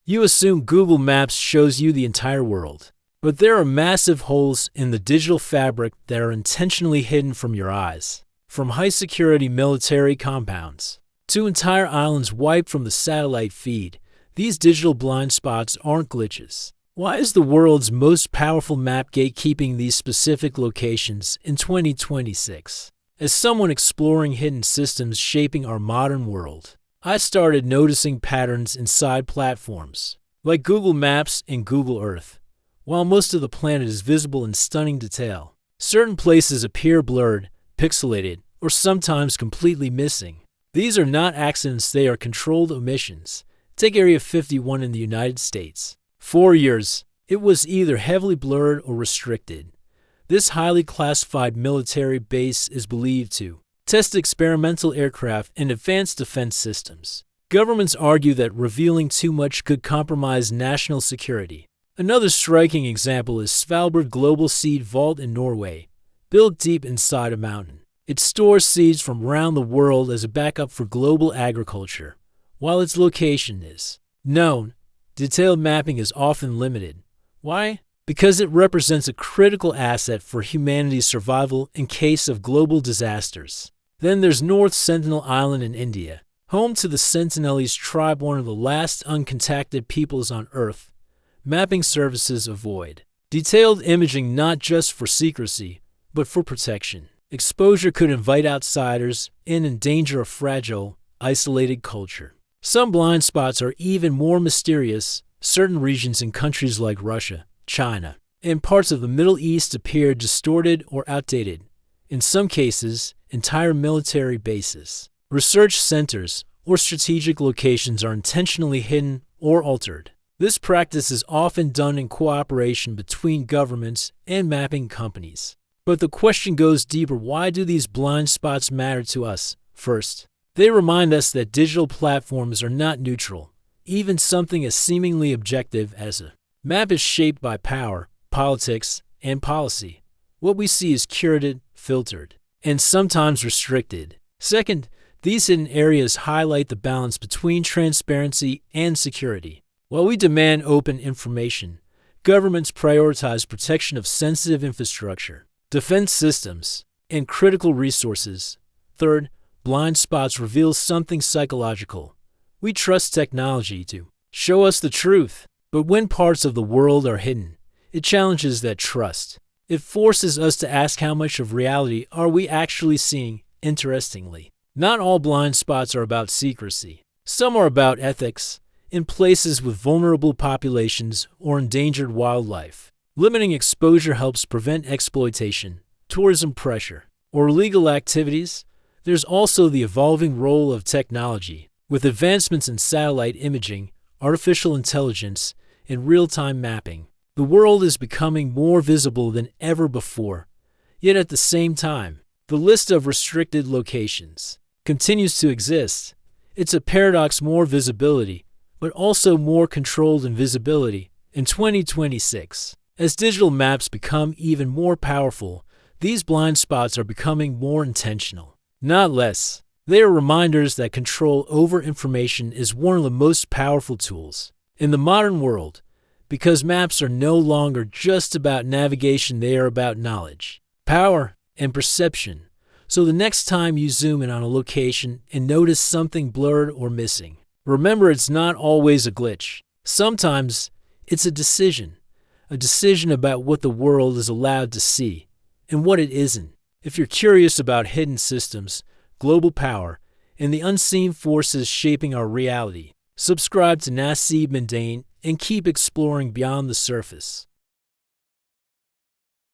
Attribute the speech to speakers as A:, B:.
A: You assume Google Maps shows you the entire world. But there are massive holes in the digital fabric that are intentionally hidden from your eyes. From high-security military compounds to entire islands wiped from the satellite feed, these digital blind spots aren't glitches. Why is the world's most powerful map gatekeeping these specific locations in 2026? As someone exploring hidden systems shaping our modern world, I started noticing patterns inside platforms, like Google Maps and Google Earth. While most of the planet is visible in stunning detail, certain places appear blurred, pixelated, or sometimes completely missing. These are not accidents, they are controlled omissions. Take Area 51 in the United States. For years, it was either heavily blurred or restricted. This highly classified military base is believed to test experimental aircraft and advanced defense systems. Governments argue that revealing too much could compromise national security. Another striking example is Svalbard Global Seed Vault in Norway, built deep inside a mountain. It stores seeds from around the world as a backup for global agriculture. While its location is known, detailed mapping is often limited. Why? Because it represents a critical asset for humanity's survival in case of global disasters. Then there's North Sentinel Island in India, home to the Sentinelese tribe, one of the last uncontacted peoples on Earth. Mapping services avoid detailed imaging not just for secrecy, but for protection. Exposure could invite outsiders and endanger a fragile, isolated culture. Some blind spots are even more mysterious. Certain regions in countries like Russia, China, and parts of the Middle East appear distorted or outdated. In some cases, entire military bases, research centers, or strategic locations are intentionally hidden or altered. This practice is often done in cooperation between governments and mapping companies. But the question goes deeper. Why do these blind spots matter to us? First, they remind us that digital platforms are not neutral. Even something as seemingly objective as a map is shaped by power, politics, and policy. What we see is curated, filtered, and sometimes restricted. Second, these hidden areas highlight the balance between transparency and security. While we demand open information, governments prioritize protection of sensitive infrastructure, defense systems, and critical resources. Third, blind spots reveal something psychological. We trust technology to show us the truth, but when parts of the world are hidden, it challenges that trust. It forces us to ask, how much of reality are we actually seeing? Interestingly, not all blind spots are about secrecy. Some are about ethics. In places with vulnerable populations or endangered wildlife, limiting exposure helps prevent exploitation, tourism pressure, or illegal activities. There's also the evolving role of technology. With advancements in satellite imaging, artificial intelligence, and real-time mapping, the world is becoming more visible than ever before. Yet at the same time, the list of restricted locations continues to exist. It's a paradox: more visibility, but also more controlled invisibility. In 2026, as digital maps become even more powerful, these blind spots are becoming more intentional, not less. They are reminders that control over information is one of the most powerful tools in the modern world, because maps are no longer just about navigation, they are about knowledge, power, and perception. So the next time you zoom in on a location and notice something blurred or missing, remember, it's not always a glitch. Sometimes it's a decision about what the world is allowed to see and what it isn't. If you're curious about hidden systems, global power, and the unseen forces shaping our reality, subscribe to Naseeb Mundane and keep exploring beyond the surface.